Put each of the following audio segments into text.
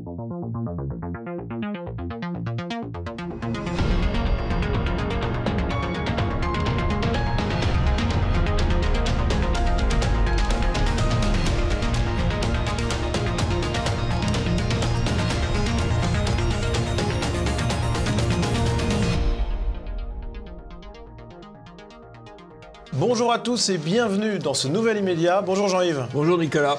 Bonjour à tous et bienvenue dans ce nouvel Immédiat. Bonjour Jean-Yves. Bonjour Nicolas.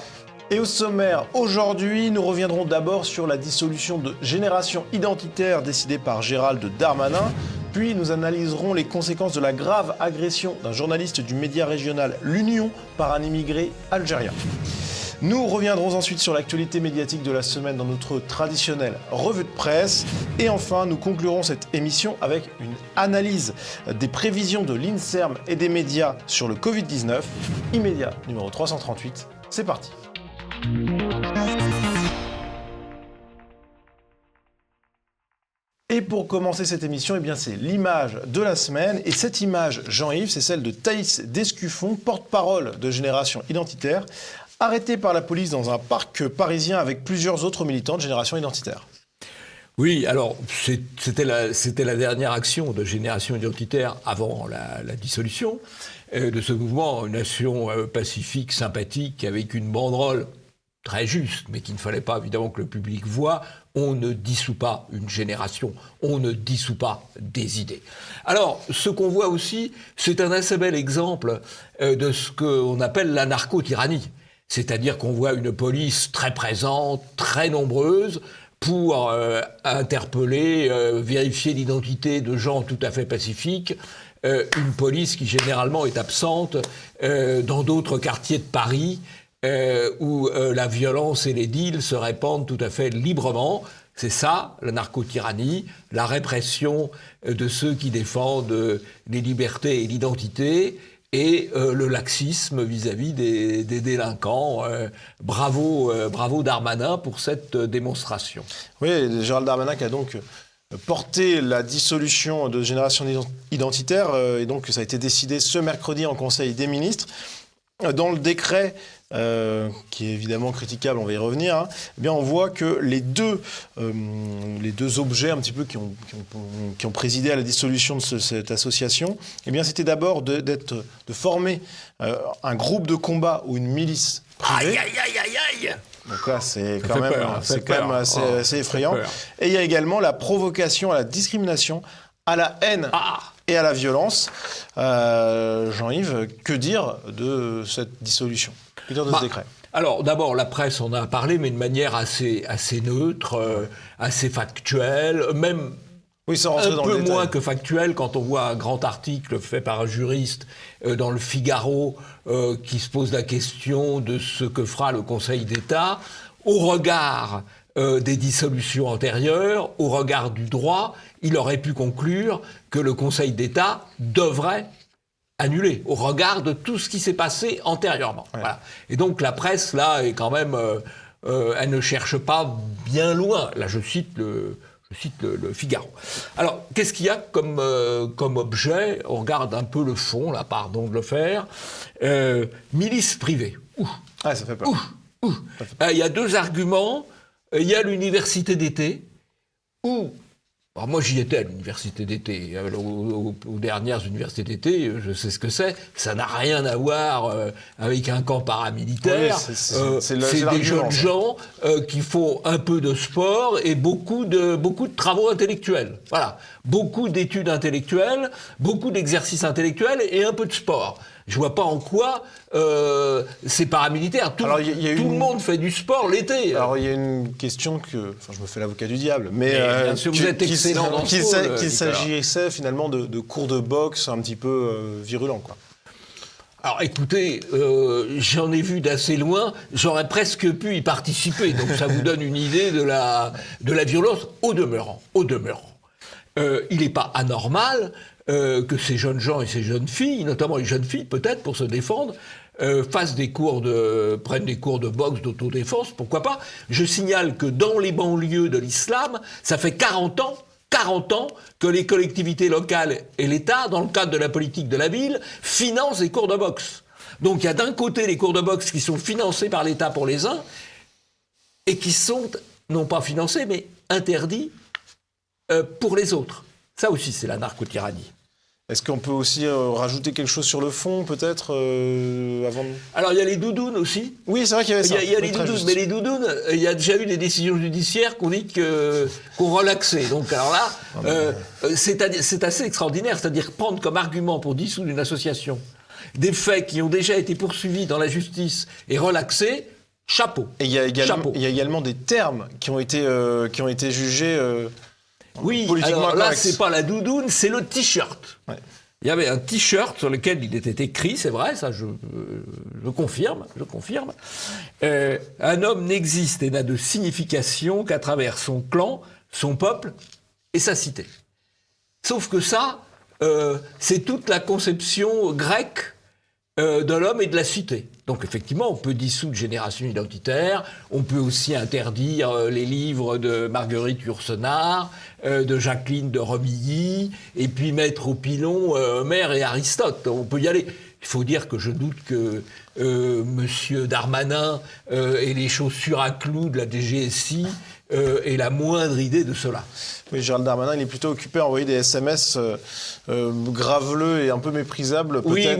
Et au sommaire, aujourd'hui, nous reviendrons d'abord sur la dissolution de Génération Identitaire décidée par Gérald Darmanin. Puis nous analyserons les conséquences de la grave agression d'un journaliste du média régional L'Union par un immigré algérien. Nous reviendrons ensuite sur l'actualité médiatique de la semaine dans notre traditionnelle revue de presse. Et enfin, nous conclurons cette émission avec une analyse des prévisions de l'INSERM et des médias sur le Covid-19. Immédiat numéro 338, c'est parti. Et pour commencer cette émission, c'est l'image de la semaine. Et cette image, Jean-Yves, c'est celle de Thaïs Descuffon, porte-parole de Génération Identitaire, arrêtée par la police dans un parc parisien avec plusieurs autres militants de Génération Identitaire. Oui, alors c'était la dernière action de Génération Identitaire avant la dissolution de ce mouvement, une action pacifique, sympathique, avec une banderole très juste, mais qu'il ne fallait pas évidemment que le public voie. On ne dissout pas une génération, on ne dissout pas des idées. Alors, ce qu'on voit aussi, c'est un assez bel exemple de ce qu'on appelle la narco-tyrannie. C'est-à-dire qu'on voit une police très présente, très nombreuse, pour interpeller, vérifier l'identité de gens tout à fait pacifiques. Une police qui généralement est absente dans d'autres quartiers de Paris, où la violence et les deals se répandent tout à fait librement. C'est ça, la narco-tyrannie, la répression de ceux qui défendent les libertés et l'identité, et le laxisme vis-à-vis des délinquants. Bravo Darmanin pour cette démonstration. Oui, Gérald Darmanin qui a donc porté la dissolution de Génération Identitaire, et donc ça a été décidé ce mercredi en Conseil des ministres. Dans le décret, qui est évidemment critiquable, on va y revenir, eh bien on voit que les deux objets un petit peu qui ont présidé à la dissolution de cette association, eh bien c'était d'abord de former un groupe de combat ou une milice privée. Aïe. Donc là, c'est quand même assez effrayant. Et il y a également la provocation à la discrimination, à la haine et à la violence. Jean-Yves, que dire de cette dissolution ? Que dire de ce décret ? Alors d'abord, la presse en a parlé, mais de manière assez neutre, assez factuelle, même un peu moins que factuelle quand on voit un grand article fait par un juriste dans le Figaro qui se pose la question de ce que fera le Conseil d'État au regard des dissolutions antérieures, au regard du droit. Il aurait pu conclure que le Conseil d'État devrait annuler, au regard de tout ce qui s'est passé antérieurement. Ouais. Voilà. Et donc la presse, là, est quand même... elle ne cherche pas bien loin. Là, je cite le Figaro. Alors, qu'est-ce qu'il y a comme objet ? On regarde un peu le fond, là, pardon de le faire. Milice privée. Ça fait peur. Il y a deux arguments. Il y a l'université d'été, où... Alors moi, j'y étais à l'université d'été, aux dernières universités d'été, je sais ce que c'est. Ça n'a rien à voir avec un camp paramilitaire. Oui, c'est des jeunes gens qui font un peu de sport et beaucoup de travaux intellectuels. Voilà, beaucoup d'études intellectuelles, beaucoup d'exercices intellectuels et un peu de sport. Je vois pas en quoi c'est paramilitaire. Tout le monde fait du sport l'été. Alors il y a une question je me fais l'avocat du diable, mais bien sûr, vous êtes excellent dans ce rôle, qu'il s'agissait finalement de cours de boxe un petit peu virulents, quoi. Alors écoutez, j'en ai vu d'assez loin, j'aurais presque pu y participer, donc ça vous donne une idée de la violence au demeurant. Il n'est pas anormal que ces jeunes gens et ces jeunes filles, notamment les jeunes filles peut-être pour se défendre, prennent des cours de boxe, d'autodéfense, pourquoi pas. Je signale que dans les banlieues de l'islam, ça fait 40 ans que les collectivités locales et l'État, dans le cadre de la politique de la ville, financent des cours de boxe. Donc il y a d'un côté les cours de boxe qui sont financés par l'État pour les uns et qui sont non pas financé, mais interdit pour les autres. Ça aussi, c'est la narco-tyrannie. Est-ce qu'on peut aussi rajouter quelque chose sur le fond, peut-être, avant de... Alors, il y a les doudounes aussi. Oui, c'est vrai qu'il y avait ça. Il y a les doudounes, mais les doudounes, il y a déjà eu des décisions judiciaires qu'on dit qu'on relaxait. Donc, alors là, c'est assez extraordinaire. C'est-à-dire prendre comme argument pour dissoudre une association des faits qui ont déjà été poursuivis dans la justice et relaxés, chapeau. Et il y a également des termes qui ont été jugés... Oui, alors là, c'est pas la doudoune, c'est le t-shirt. Ouais. Il y avait un t-shirt sur lequel il était écrit, c'est vrai, ça je confirme. Un homme n'existe et n'a de signification qu'à travers son clan, son peuple et sa cité. Sauf que ça, c'est toute la conception grecque de l'homme et de la cité. Donc effectivement, on peut dissoudre Génération Identitaire, on peut aussi interdire les livres de Marguerite Yourcenar, de Jacqueline de Romilly, et puis mettre au pilon Homère et Aristote. On peut y aller. Il faut dire que je doute que Monsieur Darmanin et les chaussures à clous de la DGSI aient la moindre idée de cela. Oui, Gérald Darmanin, il est plutôt occupé à envoyer des SMS graveleux et un peu méprisables, peut-être,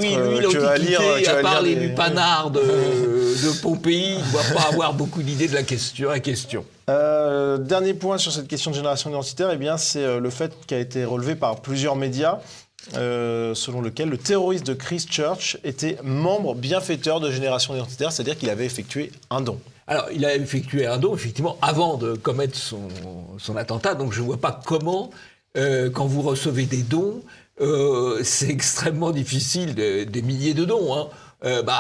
qu'à lire... à part les lupanards de Pompéi, il ne doit pas avoir beaucoup d'idées de la question. Dernier point sur cette question de génération identitaire, eh bien, c'est le fait qui a été relevé par plusieurs médias, selon lequel le terroriste de Christchurch était membre bienfaiteur de Génération Identitaire, c'est-à-dire qu'il avait effectué un don. Alors, il a effectué un don, effectivement, avant de commettre son attentat, donc je ne vois pas comment, quand vous recevez des dons, c'est extrêmement difficile, des milliers de dons, hein.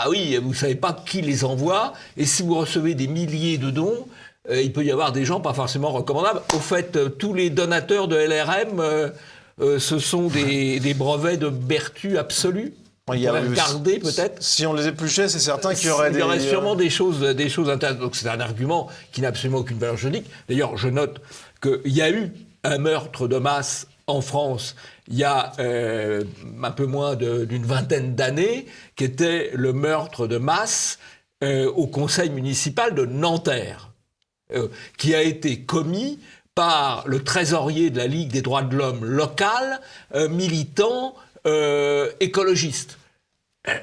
Oui, vous ne savez pas qui les envoie, et si vous recevez des milliers de dons, il peut y avoir des gens pas forcément recommandables. Au fait, tous les donateurs de LRM... ce sont des brevets de vertu absolue. On pourrait regarder peut-être. Si on les épluchait, c'est certain qu'il y aurait Il y aurait sûrement des choses intéressantes. Donc c'est un argument qui n'a absolument aucune valeur juridique. D'ailleurs, je note qu'il y a eu un meurtre de masse en France il y a un peu moins d'une vingtaine d'années, qui était le meurtre de masse au conseil municipal de Nanterre, qui a été commis par le trésorier de la Ligue des droits de l'homme locale, militant écologiste.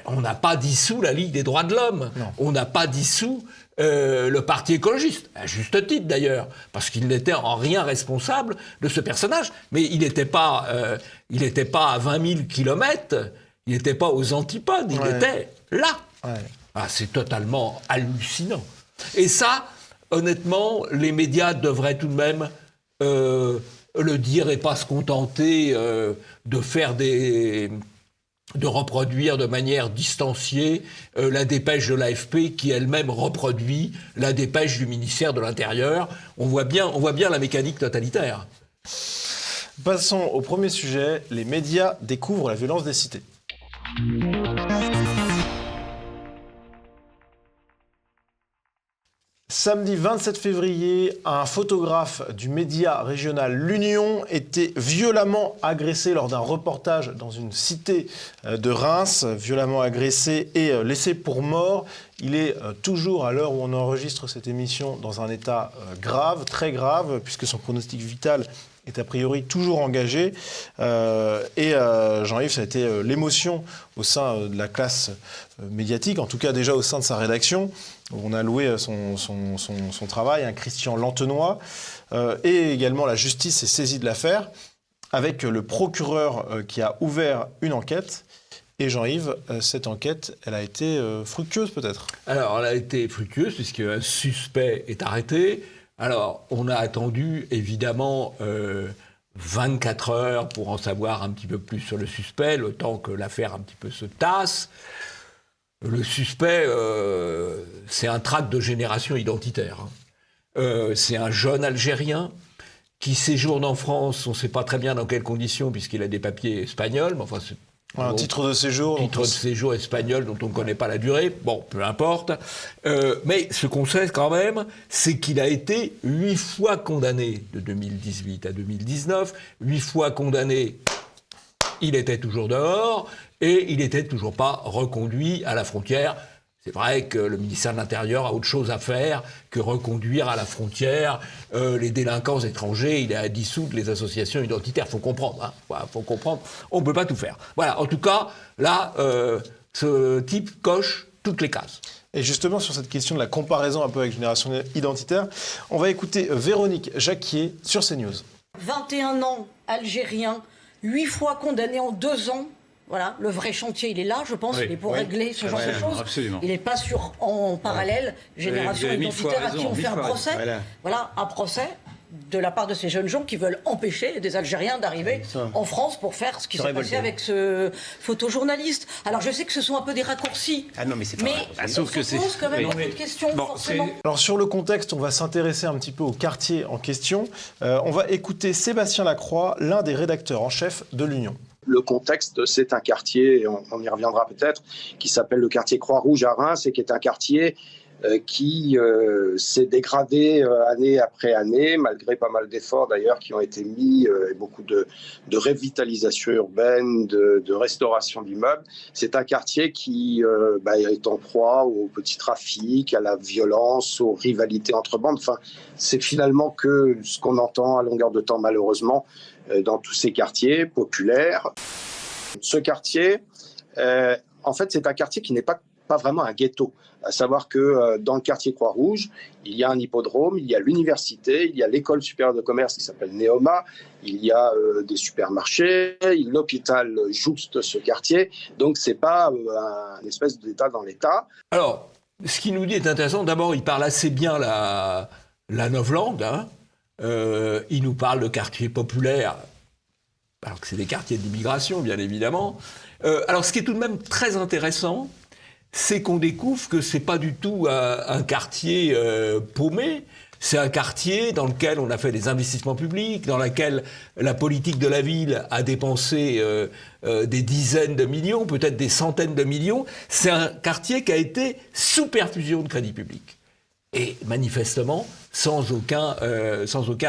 On n'a pas dissous la Ligue des droits de l'homme. Non. On n'a pas dissous le Parti écologiste, à juste titre d'ailleurs, parce qu'il n'était en rien responsable de ce personnage. Mais il n'était pas à 20 000 kilomètres, il n'était pas aux antipodes, il était là. Ouais. Ah, c'est totalement hallucinant. Et ça, honnêtement, les médias devraient tout de même le dire et pas se contenter de reproduire de manière distanciée la dépêche de l'AFP qui elle-même reproduit la dépêche du ministère de l'Intérieur. On voit bien la mécanique totalitaire. Passons au premier sujet. Les médias découvrent la violence des cités. Samedi 27 février, un photographe du média régional L'Union était violemment agressé lors d'un reportage dans une cité de Reims, violemment agressé et laissé pour mort. Il est toujours, à l'heure où on enregistre cette émission, dans un état grave, très grave, puisque son pronostic vital est a priori toujours engagé. Jean-Yves, ça a été l'émotion au sein de la classe médiatique, en tout cas déjà au sein de sa rédaction. On a loué son travail, un Christian Lantenois, et également la justice s'est saisie de l'affaire, avec le procureur qui a ouvert une enquête. Et Jean-Yves, cette enquête, elle a été fructueuse peut-être ? Alors, elle a été fructueuse puisqu'un suspect est arrêté. Alors, on a attendu, évidemment, 24 heures pour en savoir un petit peu plus sur le suspect, le temps que l'affaire un petit peu se tasse. Le suspect, c'est un tract de génération identitaire. C'est un jeune Algérien qui séjourne en France, on ne sait pas très bien dans quelles conditions, puisqu'il a des papiers espagnols, mais enfin... Un titre de séjour. Titre de séjour espagnol dont on ne connaît pas la durée. Bon, peu importe. Mais ce qu'on sait quand même, c'est qu'il a été 8 fois condamné de 2018 à 2019. 8 fois condamné, il était toujours dehors et il n'était toujours pas reconduit à la frontière. C'est vrai que le ministère de l'Intérieur a autre chose à faire que reconduire à la frontière les délinquants étrangers. Il a dissoudre les associations identitaires. Faut comprendre, hein. Voilà, faut comprendre. On peut pas tout faire. Voilà. En tout cas, là, ce type coche toutes les cases. Et justement, sur cette question de la comparaison un peu avec Génération Identitaire, on va écouter Véronique Jacquier sur CNews. 21 ans, Algérien, 8 fois condamné en 2 ans. Voilà, le vrai chantier, il est là, je pense, il est pour régler ce genre de choses. Absolument. Il n'est pas en parallèle, Génération Identitaire, à qui on fait un procès. Voilà, un procès de la part de ces jeunes gens qui veulent empêcher des Algériens d'arriver en France pour faire ce qui s'est passé avec ce photojournaliste. Alors je sais que ce sont un peu des raccourcis, Ah non, mais c'est pas mais sauf que c'est pose quand même beaucoup de questions, forcément. Alors sur le contexte, on va s'intéresser un petit peu au quartier en question. On va écouter Sébastien Lacroix, l'un des rédacteurs en chef de l'Union. Le contexte, c'est un quartier, on y reviendra peut-être, qui s'appelle le quartier Croix-Rouge à Reims et qui est un quartier qui s'est dégradé année après année, malgré pas mal d'efforts d'ailleurs qui ont été mis, et beaucoup de revitalisation urbaine, de restauration d'immeubles. C'est un quartier qui est en proie au petit trafic, à la violence, aux rivalités entre bandes. Enfin, c'est finalement que ce qu'on entend à longueur de temps malheureusement dans tous ces quartiers populaires. Ce quartier, en fait, c'est un quartier qui n'est pas vraiment un ghetto. À savoir que dans le quartier Croix-Rouge, il y a un hippodrome, il y a l'université, il y a l'école supérieure de commerce qui s'appelle Neoma, il y a des supermarchés, l'hôpital jouxte ce quartier. Donc, c'est pas un espèce d'État dans l'État. Alors, ce qu'il nous dit est intéressant. D'abord, il parle assez bien la novlangue, hein. Il nous parle de quartiers populaires, alors que c'est des quartiers d'immigration, bien évidemment. Alors, ce qui est tout de même très intéressant, c'est qu'on découvre que c'est pas du tout un quartier paumé. C'est un quartier dans lequel on a fait des investissements publics, dans lequel la politique de la ville a dépensé des dizaines de millions, peut-être des centaines de millions. C'est un quartier qui a été sous perfusion de crédit public. Et manifestement, sans aucun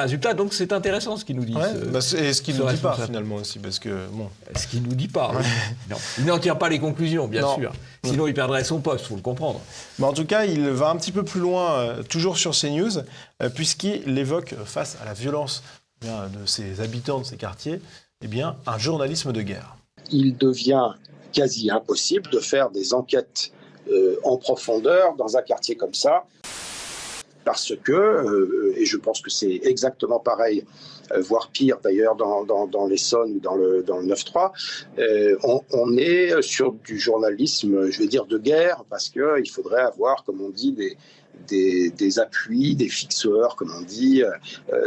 résultat. Donc c'est intéressant ce qu'il nous dit. Et ce qu'il ne nous dit pas finalement aussi, parce que bon. Ce qu'il nous dit pas. Oui. Non. Il n'en tire pas les conclusions, bien sûr. Sinon il perdrait son poste, faut le comprendre. Mais en tout cas, il va un petit peu plus loin, toujours sur CNews, puisqu'il évoque face à la violence de ces habitants de ces quartiers, un journalisme de guerre. Il devient quasi impossible de faire des enquêtes en profondeur dans un quartier comme ça. Parce que, et je pense que c'est exactement pareil, voire pire d'ailleurs dans l'Essonne ou dans le 9-3, on est sur du journalisme, je vais dire, de guerre, parce qu'il faudrait avoir, comme on dit, des appuis, des fixeurs, comme on dit,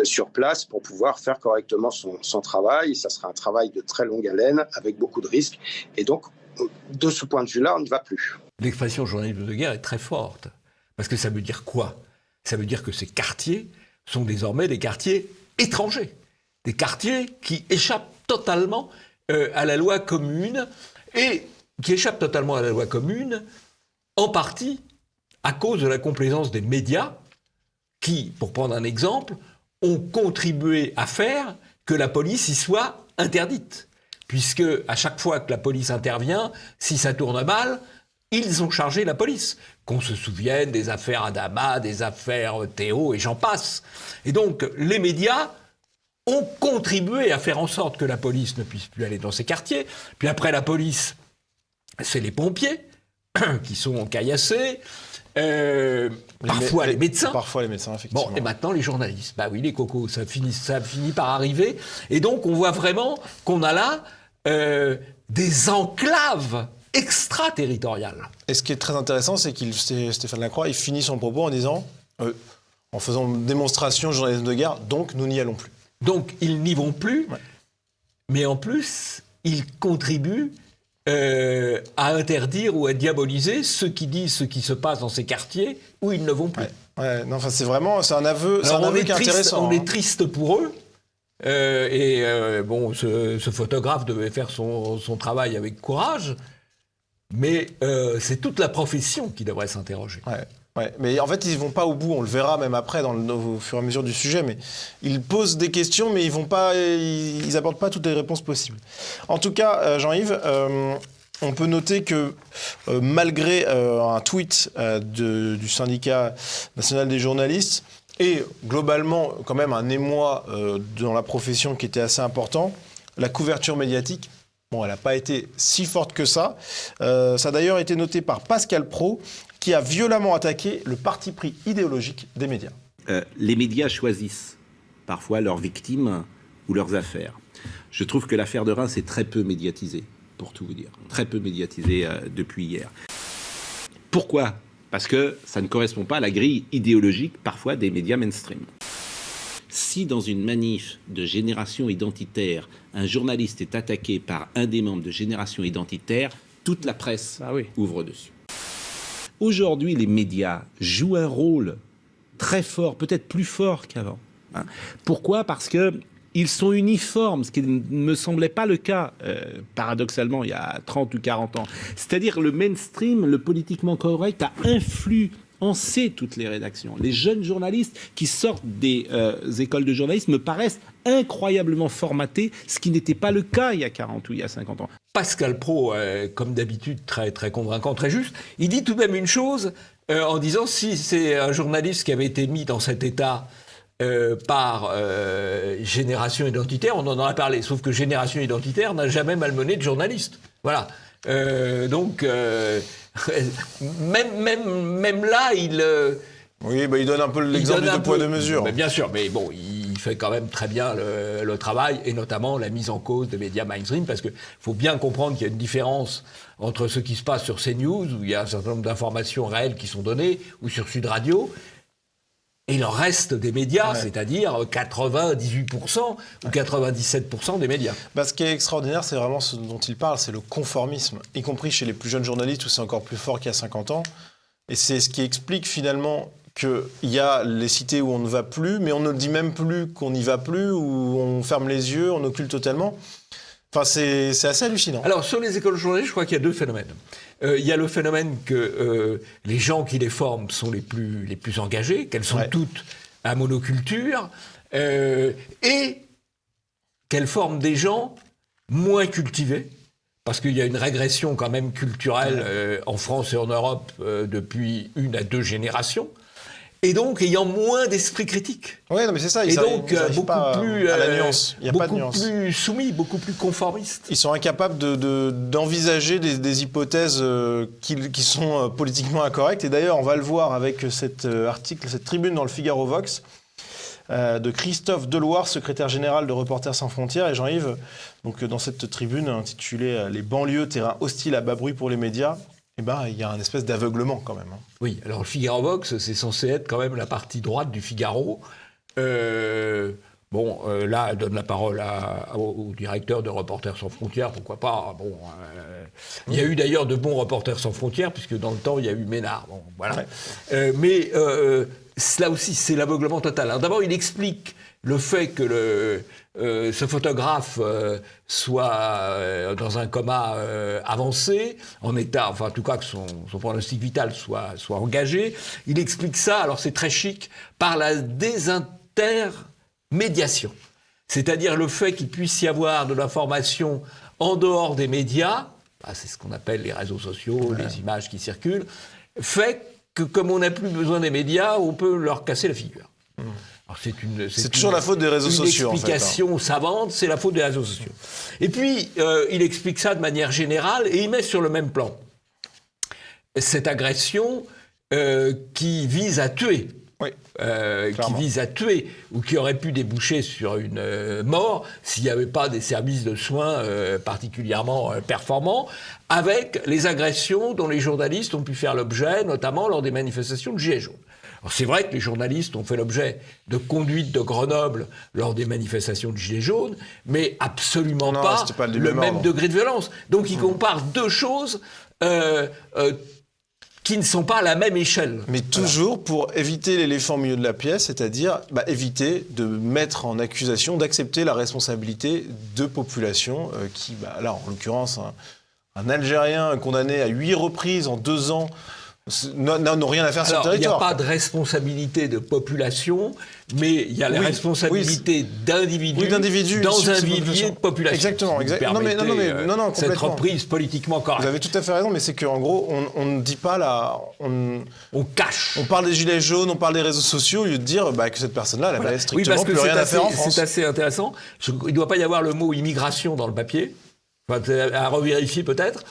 sur place pour pouvoir faire correctement son travail. Ça sera un travail de très longue haleine, avec beaucoup de risques. Et donc, de ce point de vue-là, on n'y va plus. L'expression journalisme de guerre est très forte, parce que ça veut dire quoi ? Ça veut dire que ces quartiers sont désormais des quartiers étrangers, des quartiers qui échappent totalement à la loi commune, et qui échappent totalement à la loi commune, en partie à cause de la complaisance des médias qui, pour prendre un exemple, ont contribué à faire que la police y soit interdite. Puisque à chaque fois que la police intervient, si ça tourne mal, ils ont chargé la police. Qu'on se souvienne des affaires Adama, des affaires Théo et j'en passe. Et donc, les médias ont contribué à faire en sorte que la police ne puisse plus aller dans ces quartiers. Puis après la police, c'est les pompiers qui sont caillassés, parfois les médecins. Parfois les médecins, effectivement. Bon, et maintenant les journalistes. Bah oui, les cocos, ça finit par arriver. Et donc, on voit vraiment qu'on a là des enclaves extraterritorial. Et ce qui est très intéressant, c'est Stéphane Lacroix, il finit son propos en disant, en faisant une démonstration journalisme de guerre, donc nous n'y allons plus. Donc ils n'y vont plus, mais en plus, ils contribuent à interdire ou à diaboliser ceux qui disent ce qui se passe dans ces quartiers où ils ne vont plus. C'est vraiment, c'est un aveu, Alors, qui est intéressant. On est triste pour eux. Ce photographe devait faire son travail avec courage. Mais c'est toute la profession qui devrait s'interroger. Mais en fait, ils ne vont pas au bout. On le verra même après, au fur et à mesure du sujet. Mais ils posent des questions, mais ils n'apportent pas toutes les réponses possibles. En tout cas, Jean-Yves, On peut noter que malgré un tweet du syndicat national des journalistes et globalement quand même un émoi dans la profession qui était assez important, la couverture médiatique, elle n'a pas été si forte que ça. Ça a d'ailleurs été noté par Pascal Praud qui a violemment attaqué le parti pris idéologique des médias. Les médias choisissent parfois leurs victimes ou leurs affaires. Je trouve que l'affaire de Reims est très peu médiatisée, pour tout vous dire. Très peu médiatisée depuis hier. Pourquoi ? Parce que ça ne correspond pas à la grille idéologique, parfois, des médias mainstream. Si dans une manif de Génération Identitaire, un journaliste est attaqué par un des membres de Génération Identitaire, toute la presse ouvre dessus. Aujourd'hui, les médias jouent un rôle très fort, peut-être plus fort qu'avant. Pourquoi ? Parce qu'ils sont uniformes, ce qui ne me semblait pas le cas, paradoxalement, il y a 30 ou 40 ans. C'est-à-dire le mainstream, le politiquement correct, a influencé toutes les rédactions. Les jeunes journalistes qui sortent des écoles de journalisme me paraissent incroyablement formatés, ce qui n'était pas le cas il y a 40 ou il y a 50 ans. Pascal Praud, comme d'habitude, très, très convaincant, très juste, il dit tout de même une chose en disant si c'est un journaliste qui avait été mis dans cet état par Génération Identitaire, on en a parlé, sauf que Génération Identitaire n'a jamais malmené de journaliste. Voilà. Donc, même là, il... Oui, il donne un peu l'exemple de poids de mesure. Mais bien sûr, mais bon, il fait quand même très bien le travail, et notamment la mise en cause des médias mainstream, parce qu'il faut bien comprendre qu'il y a une différence entre ce qui se passe sur CNews, où il y a un certain nombre d'informations réelles qui sont données, ou sur Sud Radio, et le reste des médias, c'est-à-dire 98% ou 97% des médias. Ce qui est extraordinaire, c'est vraiment ce dont il parle, c'est le conformisme, y compris chez les plus jeunes journalistes, où c'est encore plus fort qu'il y a 50 ans. Et c'est ce qui explique finalement qu'il y a les cités où on ne va plus, mais on ne dit même plus qu'on n'y va plus, où on ferme les yeux, on occulte totalement. Enfin, c'est assez hallucinant. Alors, sur les écoles de journalisme, je crois qu'il y a deux phénomènes. Il y a le phénomène que les gens qui les forment sont les plus engagés, qu'elles sont toutes à monoculture, et qu'elles forment des gens moins cultivés, parce qu'il y a une régression quand même culturelle en France et en Europe depuis 1 à 2 générations. Et donc, ayant moins d'esprit critique. Oui, mais c'est ça. Et donc, beaucoup plus à la nuance. Il y a pas de nuance. Beaucoup plus soumis, beaucoup plus conformistes. Ils sont incapables d'envisager des hypothèses qui sont politiquement incorrectes. Et d'ailleurs, on va le voir avec cet article, cette tribune dans le Figaro Vox, de Christophe Deloire, secrétaire général de Reporters sans frontières. Et Jean-Yves, donc, dans cette tribune intitulée « Les banlieues, terrain hostile à bas bruit pour les médias », il y a un espèce d'aveuglement quand même. Oui, alors le Figaro Vox, c'est censé être quand même la partie droite du Figaro. Là, elle donne la parole au directeur de Reporters sans frontières, pourquoi pas. Il y a eu d'ailleurs de bons Reporters sans frontières, puisque dans le temps, il y a eu Ménard. Bon, voilà. Mais là aussi, c'est l'aveuglement total. Alors, d'abord, il explique le fait que ce photographe soit dans un coma avancé, en état, enfin en tout cas que son pronostic vital soit engagé. Il explique ça, alors c'est très chic, par la désintermédiation. C'est-à-dire le fait qu'il puisse y avoir de l'information en dehors des médias, c'est ce qu'on appelle les réseaux sociaux, les images qui circulent, fait que comme on n'a plus besoin des médias, on peut leur casser la figure. Alors c'est toujours la faute des réseaux sociaux. L'explication savante, c'est la faute des réseaux sociaux. Et puis, il explique ça de manière générale et il met sur le même plan cette agression qui vise à tuer. Qui vise à tuer ou qui aurait pu déboucher sur une mort s'il n'y avait pas des services de soins particulièrement performants, avec les agressions dont les journalistes ont pu faire l'objet, notamment lors des manifestations de Gilets jaunes. Alors c'est vrai que les journalistes ont fait l'objet de conduites de Grenoble lors des manifestations de Gilets jaunes, mais absolument pas le même degré de violence. Donc il compare deux choses qui ne sont pas à la même échelle. Mais toujours pour éviter l'éléphant au milieu de la pièce, c'est-à-dire éviter de mettre en accusation, d'accepter la responsabilité de populations qui, là en l'occurrence, un Algérien condamné à 8 reprises en 2 ans n'ont rien à faire sur le territoire. Il n'y a pas de responsabilité de population, mais il y a la responsabilité d'individus dans un vivier de population. Exactement. Non, cette reprise politiquement correcte. Vous avez tout à fait raison, mais c'est qu'en gros, on ne dit pas là... On cache. On parle des gilets jaunes, on parle des réseaux sociaux, au lieu de dire que cette personne-là, elle n'avait strictement plus rien à faire en France. C'est assez intéressant. Il ne doit pas y avoir le mot immigration dans le papier. Enfin, à revérifier peut-être.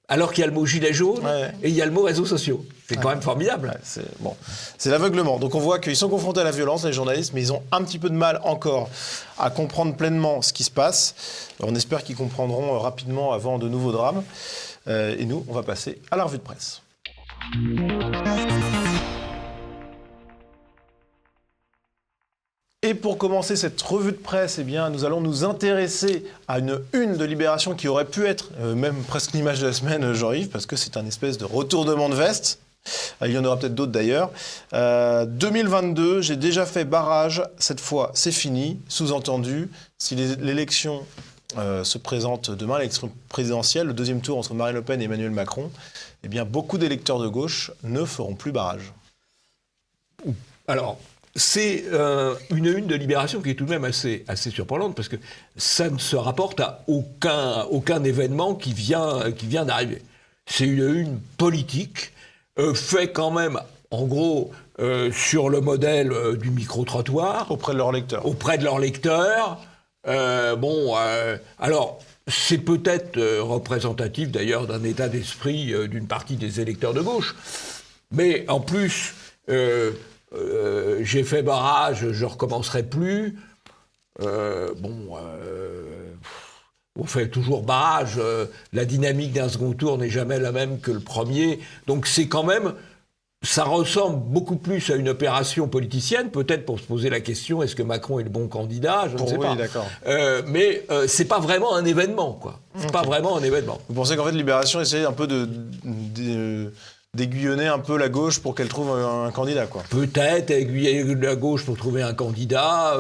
Alors qu'il y a le mot gilet jaune et il y a le mot réseaux sociaux. C'est quand même formidable. C'est l'aveuglement. Donc on voit qu'ils sont confrontés à la violence, les journalistes, mais ils ont un petit peu de mal encore à comprendre pleinement ce qui se passe. On espère qu'ils comprendront rapidement avant de nouveaux drames. Et nous, on va passer à la revue de presse. Et pour commencer cette revue de presse, nous allons nous intéresser à une de Libération qui aurait pu être même presque l'image de la semaine, Jean-Yves, parce que c'est un espèce de retournement de veste. Il y en aura peut-être d'autres d'ailleurs. 2022, j'ai déjà fait barrage, cette fois c'est fini. Sous-entendu, si l'élection se présente demain, l'élection présidentielle, le deuxième tour entre Marine Le Pen et Emmanuel Macron, beaucoup d'électeurs de gauche ne feront plus barrage. Alors... C'est une de Libération qui est tout de même assez surprenante parce que ça ne se rapporte à aucun événement qui vient d'arriver. C'est une politique fait quand même, en gros, sur le modèle du micro-trottoir. Auprès de leurs lecteurs. Alors, c'est peut-être représentatif d'ailleurs d'un état d'esprit d'une partie des électeurs de gauche. Mais en plus... j'ai fait barrage, je recommencerai plus. On fait toujours barrage. La dynamique d'un second tour n'est jamais la même que le premier. Donc c'est quand même, ça ressemble beaucoup plus à une opération politicienne, peut-être pour se poser la question est-ce que Macron est le bon candidat, je ne sais pas. D'accord. Mais c'est pas vraiment un événement, quoi. C'est pas vraiment un événement. Vous pensez qu'en fait Libération essayait un peu d'aiguillonner un peu la gauche pour qu'elle trouve un candidat, quoi. Peut-être aiguillonner la gauche pour trouver un candidat,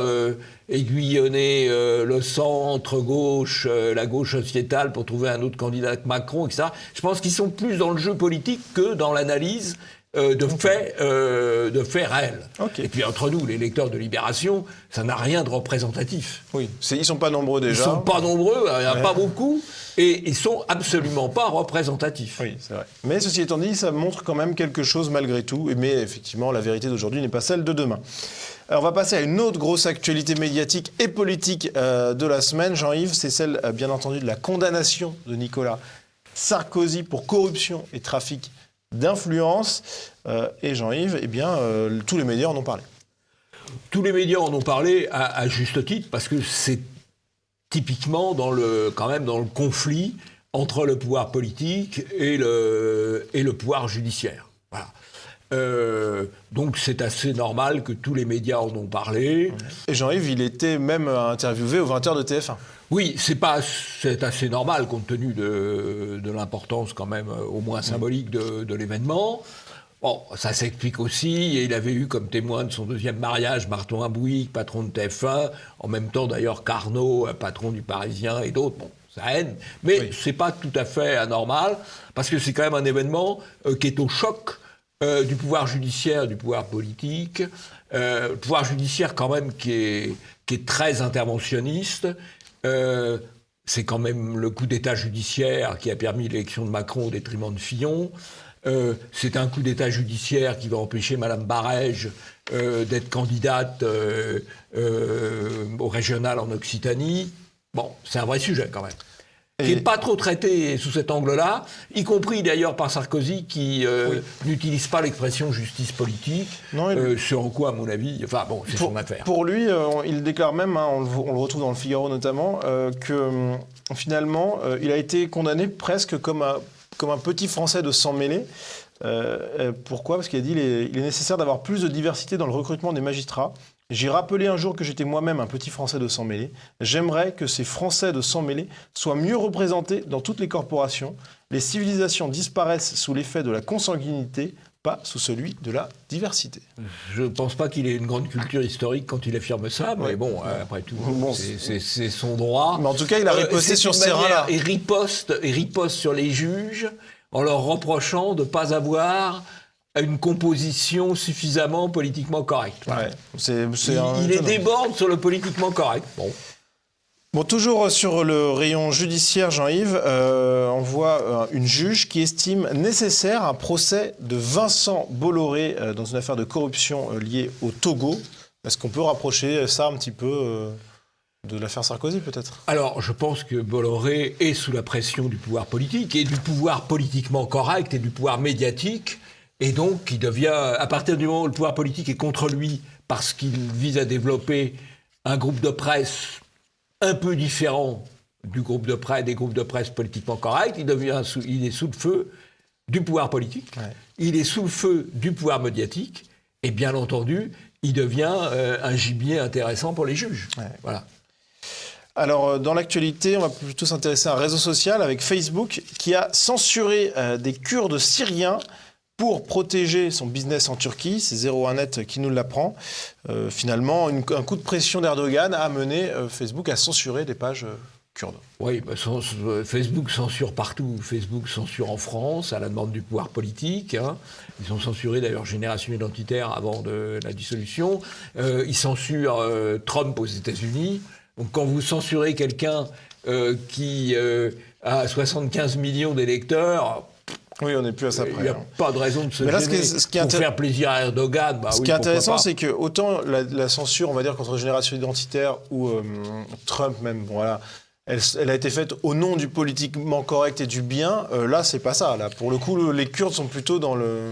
aiguillonner le centre-gauche, la gauche sociétale pour trouver un autre candidat que Macron, etc. Je pense qu'ils sont plus dans le jeu politique que dans l'analyse de faits réels. Okay. Et puis entre nous, les lecteurs de Libération, ça n'a rien de représentatif. Oui, ils sont pas nombreux déjà. Ils sont pas nombreux, il n'y en a pas beaucoup. Et ils sont absolument pas représentatifs. Oui, c'est vrai. Mais ceci étant dit, ça montre quand même quelque chose malgré tout. Mais effectivement, la vérité d'aujourd'hui n'est pas celle de demain. Alors, on va passer à une autre grosse actualité médiatique et politique de la semaine, Jean-Yves. C'est celle, bien entendu, de la condamnation de Nicolas Sarkozy pour corruption et trafic d'influence. Et Jean-Yves, tous les médias en ont parlé. Tous les médias en ont parlé à juste titre, parce que c'est typiquement quand même dans le conflit entre le pouvoir politique et le pouvoir judiciaire. Voilà. Donc c'est assez normal que tous les médias en ont parlé. Et Jean-Yves, il était même interviewé aux 20h de TF1. Oui, c'est assez normal compte tenu de l'importance quand même au moins symbolique de l'événement. Bon, ça s'explique aussi, et il avait eu comme témoin de son deuxième mariage Martin Bouygues, patron de TF1, en même temps d'ailleurs Carnot, patron du Parisien et d'autres. Bon, ça aide, mais c'est pas tout à fait anormal, parce que c'est quand même un événement qui est au choc du pouvoir judiciaire, du pouvoir politique. Le pouvoir judiciaire quand même qui est très interventionniste. C'est quand même le coup d'État judiciaire qui a permis l'élection de Macron au détriment de Fillon. C'est un coup d'État judiciaire qui va empêcher Mme Barège d'être candidate au régional en Occitanie. Bon, c'est un vrai sujet quand même. Qui n'est pas trop traité sous cet angle-là, y compris d'ailleurs par Sarkozy qui n'utilise pas l'expression justice politique, sur en quoi, à mon avis, c'est son affaire. Pour lui, il déclare même, on le retrouve dans le Figaro notamment, que finalement, il a été condamné presque comme un petit Français de sang mêlé. Pourquoi ? Parce qu'il a dit il est nécessaire d'avoir plus de diversité dans le recrutement des magistrats. J'ai rappelé un jour que j'étais moi-même un petit Français de sang mêlé. J'aimerais que ces Français de sang mêlé soient mieux représentés dans toutes les corporations. Les civilisations disparaissent sous l'effet de la consanguinité, pas sous celui de la diversité. Je ne pense pas qu'il ait une grande culture historique quand il affirme ça, mais bon, après tout, c'est son droit. Mais en tout cas, il a riposté sur ce terrain-là. Et riposte sur les juges en leur reprochant de ne pas avoir une composition suffisamment politiquement correcte. Ouais, il les déborde sur le politiquement correct. Bon, toujours sur le rayon judiciaire, Jean-Yves, on voit une juge qui estime nécessaire un procès de Vincent Bolloré dans une affaire de corruption liée au Togo. Est-ce qu'on peut rapprocher ça un petit peu de l'affaire Sarkozy, peut-être ? Alors, je pense que Bolloré est sous la pression du pouvoir politique, et du pouvoir politiquement correct, et du pouvoir médiatique, et donc il devient, à partir du moment où le pouvoir politique est contre lui, parce qu'il vise à développer un groupe de presse un peu différent des groupes de presse politiquement corrects, il est sous le feu du pouvoir politique, il est sous le feu du pouvoir médiatique, et bien entendu, il devient un gibier intéressant pour les juges. Voilà. Alors, dans l'actualité, on va plutôt s'intéresser à un réseau social avec Facebook qui a censuré des Kurdes syriens pour protéger son business en Turquie. C'est 01net qui nous l'apprend. Finalement, un coup de pression d'Erdogan a amené Facebook à censurer des pages kurdes. Oui, Facebook censure partout. Facebook censure en France, à la demande du pouvoir politique. Ils ont censuré d'ailleurs Génération Identitaire avant la dissolution. Ils censurent Trump aux États-Unis. Donc quand vous censurez quelqu'un qui a 75 millions d'électeurs... Oui, on n'est plus à ça près. Il n'y a pas de raison de se gêner pour faire plaisir à Erdogan. Ce qui est intéressant, c'est que autant la censure, on va dire, contre Génération Identitaire ou Trump même, voilà, elle a été faite au nom du politiquement correct et du bien. Là, c'est pas ça. Là, pour le coup, les Kurdes sont plutôt dans le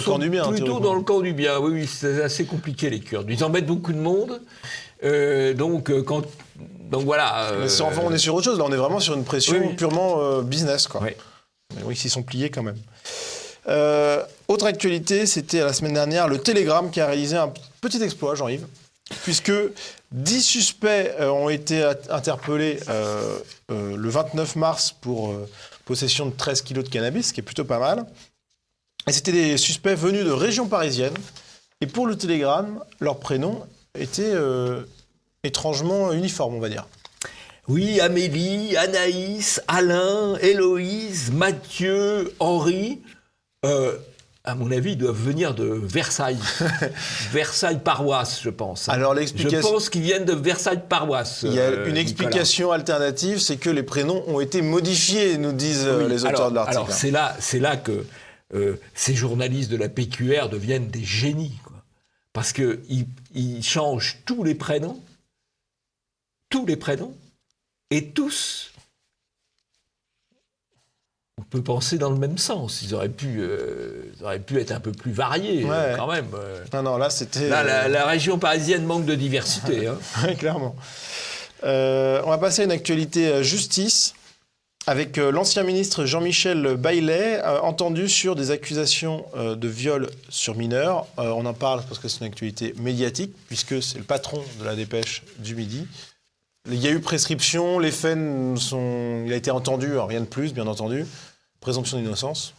camp du bien. Plutôt dans le camp du bien. Oui, c'est assez compliqué, les Kurdes. Ils embêtent beaucoup de monde. Donc voilà. Mais enfin, on est sur autre chose. Là, on est vraiment sur une pression purement business, quoi. Mais oui, ils s'y sont pliés quand même. Autre actualité, c'était la semaine dernière le Telegram qui a réalisé un petit exploit, Jean-Yves, puisque 10 suspects ont été interpellés le 29 mars pour possession de 13 kilos de cannabis, ce qui est plutôt pas mal. Et c'était des suspects venus de régions parisiennes. Et pour le Telegram, leur prénom était étrangement uniforme, on va dire. Oui, Amélie, Anaïs, Alain, Héloïse, Mathieu, Henri, à mon avis, ils doivent venir de Versailles. Versailles paroisse, je pense. Alors, je pense qu'ils viennent de Versailles paroisse. Il y a une explication alternative, c'est que les prénoms ont été modifiés, nous disent les auteurs de l'article. Alors, c'est là que ces journalistes de la PQR deviennent des génies, quoi. Parce qu'ils changent tous les prénoms, et tous, on peut penser dans le même sens. Ils auraient pu être un peu plus variés, quand même. Non, là, c'était... Là, la région parisienne manque de diversité. Oui, clairement. On va passer à une actualité justice, avec l'ancien ministre Jean-Michel Baillet, entendu sur des accusations de viol sur mineurs. On en parle parce que c'est une actualité médiatique, puisque c'est le patron de la Dépêche du Midi. Il y a eu prescription, les faits il a été entendu, rien de plus, bien entendu. Présomption d'innocence.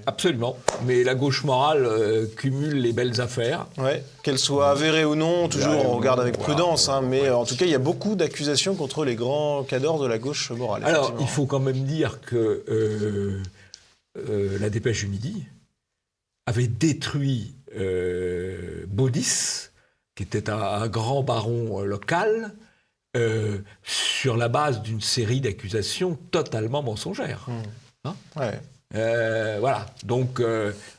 Absolument. Mais la gauche morale cumule les belles affaires. Ouais. Qu'elles soient avérées ou non, toujours on regarde avec prudence. Mais en tout cas, il y a beaucoup d'accusations contre les grands cadors de la gauche morale. Alors, il faut quand même dire que la Dépêche du Midi avait détruit Baudis, qui était un grand baron local, sur la base d'une série d'accusations totalement mensongères. Voilà. Donc,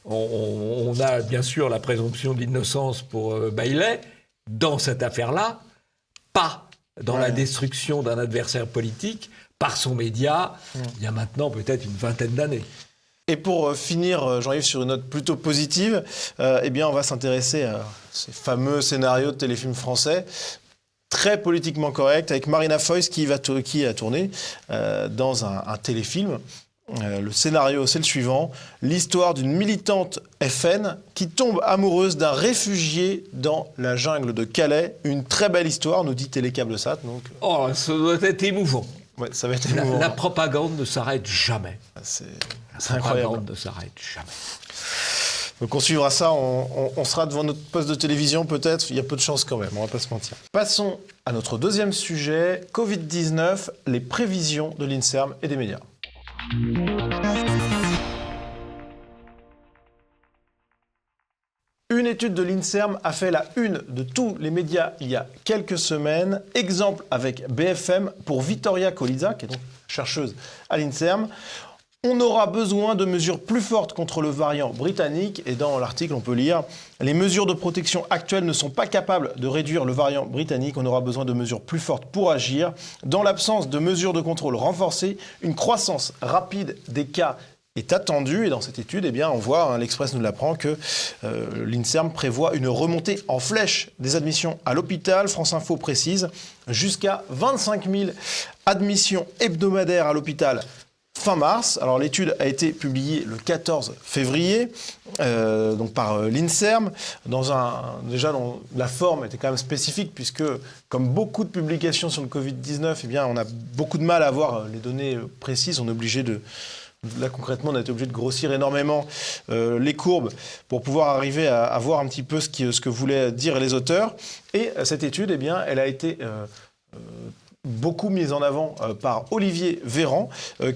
on a bien sûr la présomption d'innocence pour Baillet dans cette affaire-là, pas dans la destruction d'un adversaire politique par son média, il y a maintenant peut-être une vingtaine d'années. Et pour finir, Jean-Yves, sur une note plutôt positive, eh bien, on va s'intéresser à ces fameux scénarios de téléfilms français, très politiquement correct, avec Marina Foïs qui a tourné dans un téléfilm. Le scénario, c'est le suivant. L'histoire d'une militante FN qui tombe amoureuse d'un réfugié dans la jungle de Calais. Une très belle histoire, nous dit Télécâblesat. Donc... Oh, ça doit être émouvant. Ouais, ça va être émouvant. La propagande ne s'arrête jamais. C'est incroyable. La propagande ne s'arrête jamais. Donc on suivra ça, on sera devant notre poste de télévision peut-être, il y a peu de chance quand même, on va pas se mentir. Passons à notre deuxième sujet, Covid-19, les prévisions de l'INSERM et des médias. étude de l'INSERM a fait la une de tous les médias il y a quelques semaines. Exemple avec BFM pour Vittoria Colizza, qui est donc chercheuse à l'INSERM. On aura besoin de mesures plus fortes contre le variant britannique. Et dans l'article, on peut lire « Les mesures de protection actuelles ne sont pas capables de réduire le variant britannique. On aura besoin de mesures plus fortes pour agir. Dans l'absence de mesures de contrôle renforcées, une croissance rapide des cas est attendue. » Et dans cette étude, eh bien, on voit, l'Express nous l'apprend, que l'INSERM prévoit une remontée en flèche des admissions à l'hôpital. France Info précise jusqu'à 25 000 admissions hebdomadaires à l'hôpital fin mars. Alors l'étude a été publiée le 14 février donc par l'INSERM. Déjà, la forme était quand même spécifique puisque, comme beaucoup de publications sur le Covid-19, eh bien, on a beaucoup de mal à avoir les données précises. On est obligé Là, concrètement, on a été obligé de grossir énormément les courbes pour pouvoir arriver à voir un petit peu ce que voulaient dire les auteurs. Et cette étude, eh bien, elle a été beaucoup mise en avant par Olivier Véran,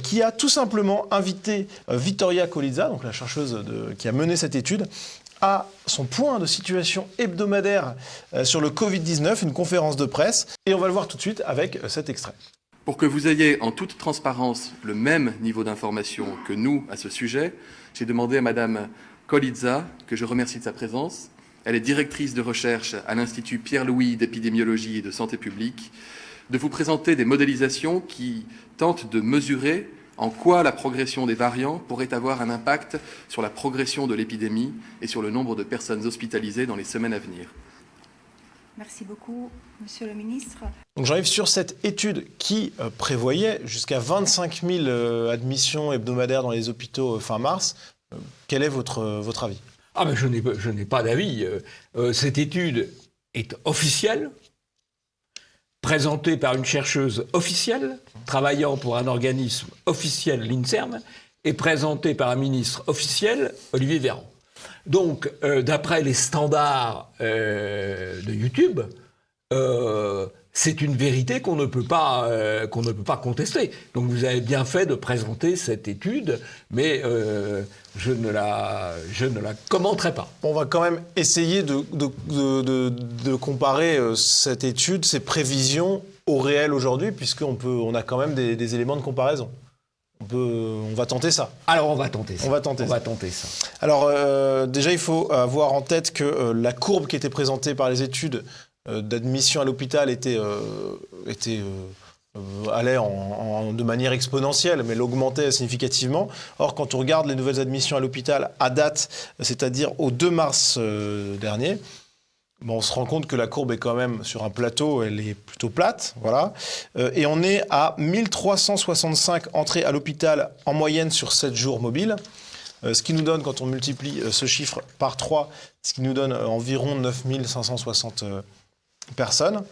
qui a tout simplement invité Vittoria Colizza, donc la chercheuse qui a mené cette étude, à son point de situation hebdomadaire sur le Covid-19, une conférence de presse. Et on va le voir tout de suite avec cet extrait. Pour que vous ayez en toute transparence le même niveau d'information que nous à ce sujet, j'ai demandé à Madame Colizza, que je remercie de sa présence. Elle est directrice de recherche à l'Institut Pierre-Louis d'épidémiologie et de santé publique, de vous présenter des modélisations qui tentent de mesurer en quoi la progression des variants pourrait avoir un impact sur la progression de l'épidémie et sur le nombre de personnes hospitalisées dans les semaines à venir. Merci beaucoup, Monsieur le Ministre. Donc j'arrive sur cette étude qui prévoyait jusqu'à 25 000 admissions hebdomadaires dans les hôpitaux fin mars. Quel est votre avis ? Ah ben je n'ai pas d'avis. Cette étude est officielle, présentée par une chercheuse officielle, travaillant pour un organisme officiel, l'INSERM, et présentée par un ministre officiel, Olivier Véran. Donc, d'après les standards de YouTube, c'est une vérité qu'on ne peut pas contester. Donc, vous avez bien fait de présenter cette étude, mais je ne la commenterai pas. On va quand même essayer de comparer cette étude, ces prévisions au réel aujourd'hui, puisqu'on a quand même des éléments de comparaison. On va tenter ça. Alors on va tenter ça. On va tenter ça. Alors déjà, il faut avoir en tête que la courbe qui était présentée par les études d'admission à l'hôpital allait de manière exponentielle, mais l'augmentait significativement. Or, quand on regarde les nouvelles admissions à l'hôpital à date, c'est-à-dire au 2 mars dernier, on se rend compte que la courbe est quand même sur un plateau, elle est plutôt plate, voilà. Et on est à 1365 entrées à l'hôpital en moyenne sur 7 jours mobiles, ce qui nous donne, quand on multiplie ce chiffre par 3, ce qui nous donne environ 9560 personnes.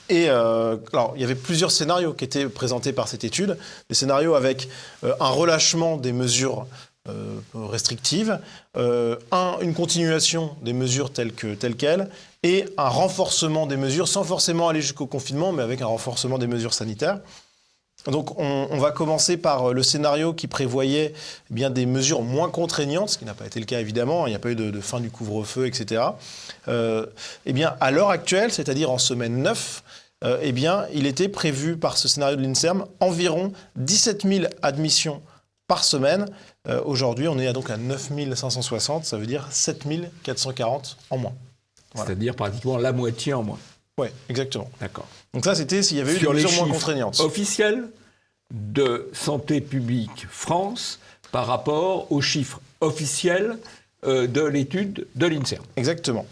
Et alors, il y avait plusieurs scénarios qui étaient présentés par cette étude, des scénarios avec un relâchement des mesures restrictives, une continuation des mesures telles quelles, et un renforcement des mesures, sans forcément aller jusqu'au confinement, mais avec un renforcement des mesures sanitaires. Donc on va commencer par le scénario qui prévoyait bien des mesures moins contraignantes, ce qui n'a pas été le cas évidemment, il n'y a pas eu de fin du couvre-feu, etc. Eh bien, à l'heure actuelle, c'est-à-dire en semaine 9, eh bien, il était prévu par ce scénario de l'INSERM environ 17 000 admissions par semaine. Aujourd'hui, on est donc à 9 560, ça veut dire 7 440 en moins. Voilà. C'est-à-dire pratiquement la moitié en moins. Oui, exactement. D'accord. Donc ça, c'était s'il y avait eu des mesures moins contraignantes. Officiels de Santé publique France par rapport aux chiffres officiels de l'étude de l'INSERM. Exactement.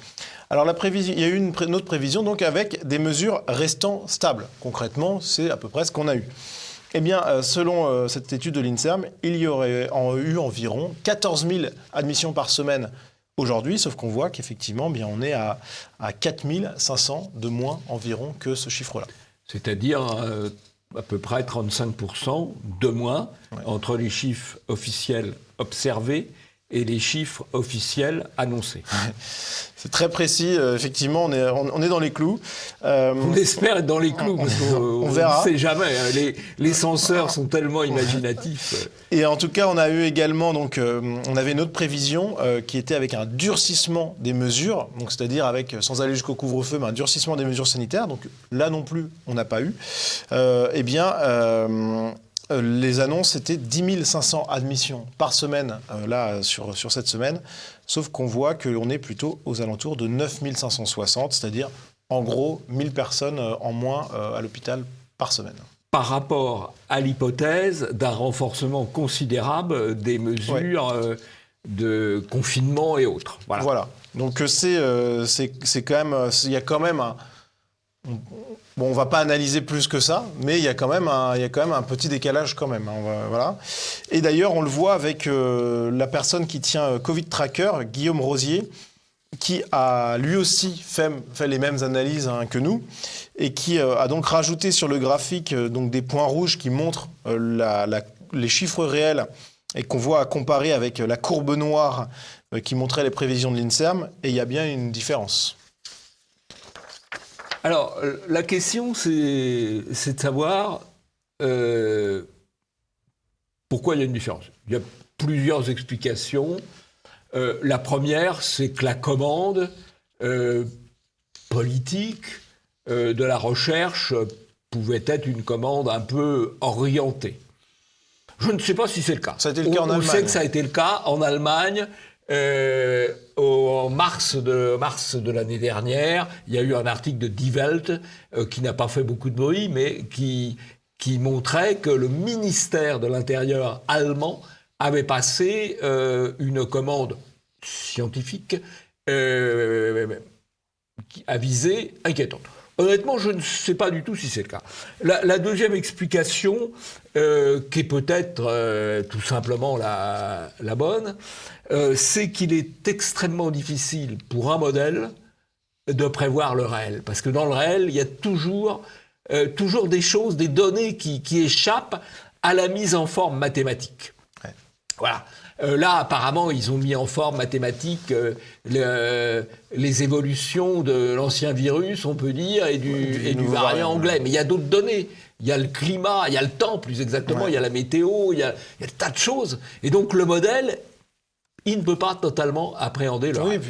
Alors il y a eu une autre prévision donc avec des mesures restant stables. Concrètement, c'est à peu près ce qu'on a eu. Eh bien, selon cette étude de l'INSERM, il y aurait eu environ 14 000 admissions par semaine aujourd'hui, sauf qu'on voit qu'effectivement, bien, on est à 4 500 de moins environ que ce chiffre-là. C'est-à-dire à peu près 35% de moins entre les chiffres officiels observés et les chiffres officiels annoncés. C'est très précis, effectivement, on est dans les clous. On espère être dans les clous, parce qu'on ne sait jamais. Les censeurs sont tellement imaginatifs. Et en tout cas, on a eu également, donc, on avait une autre prévision qui était avec un durcissement des mesures, donc c'est-à-dire avec, sans aller jusqu'au couvre-feu, mais un durcissement des mesures sanitaires. Donc là non plus, on n'a pas eu. Les annonces, c'était 10 500 admissions par semaine, sur cette semaine. Sauf qu'on voit qu'on est plutôt aux alentours de 9 560, c'est-à-dire, en gros, 1000 personnes en moins à l'hôpital par semaine. Par rapport à l'hypothèse d'un renforcement considérable des mesures de confinement et autres. Voilà. Donc c'est quand même... Il y a quand même un... Bon, on va pas analyser plus que ça, mais il y a quand même un petit décalage quand même. Voilà. Et d'ailleurs, on le voit avec la personne qui tient Covid Tracker, Guillaume Rosier, qui a lui aussi fait les mêmes analyses que nous, et qui a donc rajouté sur le graphique donc des points rouges qui montrent les chiffres réels et qu'on voit à comparer avec la courbe noire qui montrait les prévisions de l'INSERM, et il y a bien une différence. Alors, la question, c'est de savoir pourquoi il y a une différence. Il y a plusieurs explications. La première, c'est que la commande politique de la recherche pouvait être une commande un peu orientée. Je ne sais pas si c'est le cas. Ça a été le cas en Allemagne. On sait que ça a été le cas en Allemagne. En mars de l'année dernière, il y a eu un article de Die Welt qui n'a pas fait beaucoup de bruit, mais qui montrait que le ministère de l'Intérieur allemand avait passé une commande scientifique à visée inquiétante. Honnêtement, je ne sais pas du tout si c'est le cas. La deuxième explication, qui est peut-être tout simplement la bonne, c'est qu'il est extrêmement difficile pour un modèle de prévoir le réel. Parce que dans le réel, il y a toujours des choses, des données qui échappent à la mise en forme mathématique. Ouais. Voilà. Là, apparemment, ils ont mis en forme mathématique les évolutions de l'ancien virus, on peut dire, et du variant anglais. Mais il y a d'autres données. Il y a le climat, il y a le temps, plus exactement, il y a la météo, il y a des tas de choses. Et donc, le modèle, il ne peut pas totalement appréhender le rêve.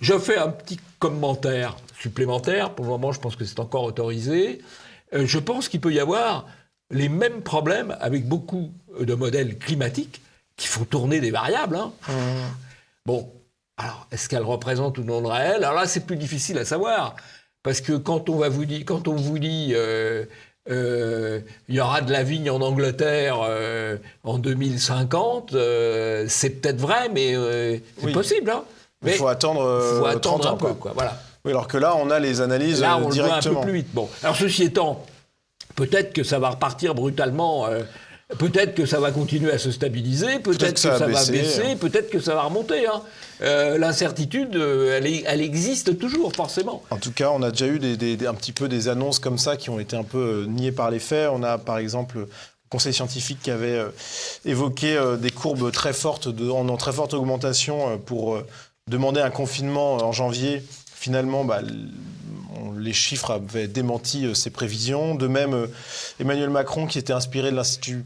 Je fais un petit commentaire supplémentaire. Pour le moment, je pense que c'est encore autorisé. Je pense qu'il peut y avoir les mêmes problèmes avec beaucoup de modèles climatiques qui font tourner des variables. Bon, alors, est-ce qu'elles représentent ou non le réel ? Alors là, c'est plus difficile à savoir. Parce que quand on vous dit il y aura de la vigne en Angleterre en 2050, c'est peut-être vrai, mais c'est possible. Mais il faut attendre 30 ans. Un peu, quoi. Voilà. Oui, alors que là, on a les analyses là, on directement. Le voit un peu plus vite. Bon. Alors, ceci étant, peut-être que ça va repartir brutalement... peut-être que ça va continuer à se stabiliser, peut-être que ça va baisser, peut-être que ça va remonter. L'incertitude, elle existe toujours, forcément. En tout cas, on a déjà eu un petit peu des annonces comme ça qui ont été un peu niées par les faits. On a, par exemple, le Conseil scientifique qui avait évoqué des courbes très fortes, en très forte augmentation pour demander un confinement en janvier. Finalement, les chiffres avaient démenti ces prévisions. De même, Emmanuel Macron, qui était inspiré de l'Institut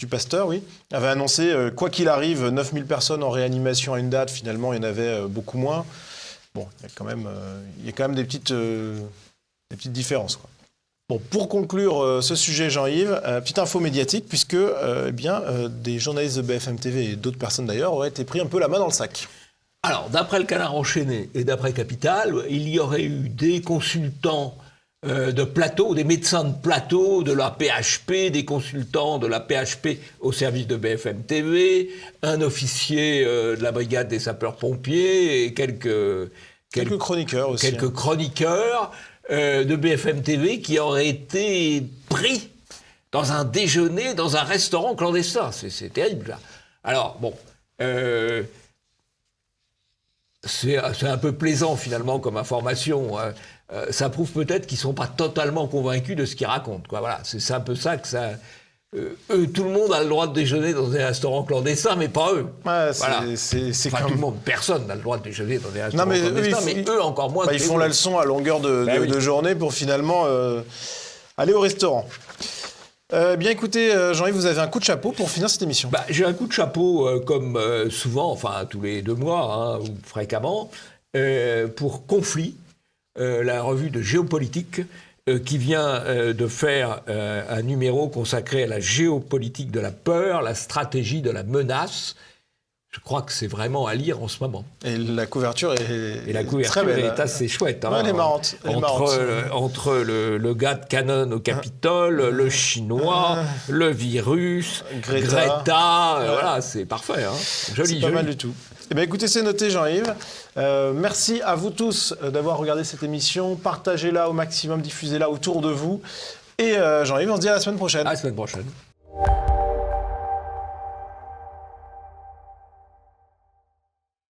Pasteur, avait annoncé, quoi qu'il arrive, 9000 personnes en réanimation à une date. Finalement, il y en avait beaucoup moins. Bon, il y a quand même des petites différences, quoi. Bon, pour conclure ce sujet, Jean-Yves, petite info médiatique, puisque des journalistes de BFM TV et d'autres personnes d'ailleurs auraient été pris un peu la main dans le sac. Alors, d'après le Canard enchaîné et d'après Capital, il y aurait eu des consultants de plateau, des médecins de plateau de la PHP, des consultants de la PHP au service de BFM TV, un officier de la brigade des sapeurs-pompiers et quelques chroniqueurs aussi. Quelques chroniqueurs de BFM TV qui auraient été pris dans un déjeuner, dans un restaurant clandestin. C'est terrible, là. Alors, bon... C'est un peu plaisant, finalement, comme information. Ça prouve peut-être qu'ils ne sont pas totalement convaincus de ce qu'ils racontent, quoi. Voilà, c'est un peu ça que tout le monde a le droit de déjeuner dans des restaurants clandestins, mais pas eux. Ouais, voilà. C'est enfin, comme... tout le monde, personne n'a le droit de déjeuner dans des restaurants mais clandestins, mais eux encore moins. Ils font la leçon à longueur de journée pour finalement aller au restaurant. Bien écoutez, Jean-Yves, vous avez un coup de chapeau pour finir cette émission. J'ai un coup de chapeau, comme souvent, enfin tous les 2 mois, ou fréquemment, pour Conflit, la revue de géopolitique, qui vient de faire un numéro consacré à la géopolitique de la peur, la stratégie de la menace. Je crois que c'est vraiment à lire en ce moment. Et la couverture est très belle. Est assez chouette. Ouais, elle est marrante. Entre le gars de Canon au Capitole, le chinois, le virus, Greta, voilà, c'est parfait. Joli. C'est pas mal du tout. Eh bien, écoutez, c'est noté, Jean-Yves. Merci à vous tous d'avoir regardé cette émission. Partagez-la au maximum, diffusez-la autour de vous. Et Jean-Yves, on se dit à la semaine prochaine. À la semaine prochaine.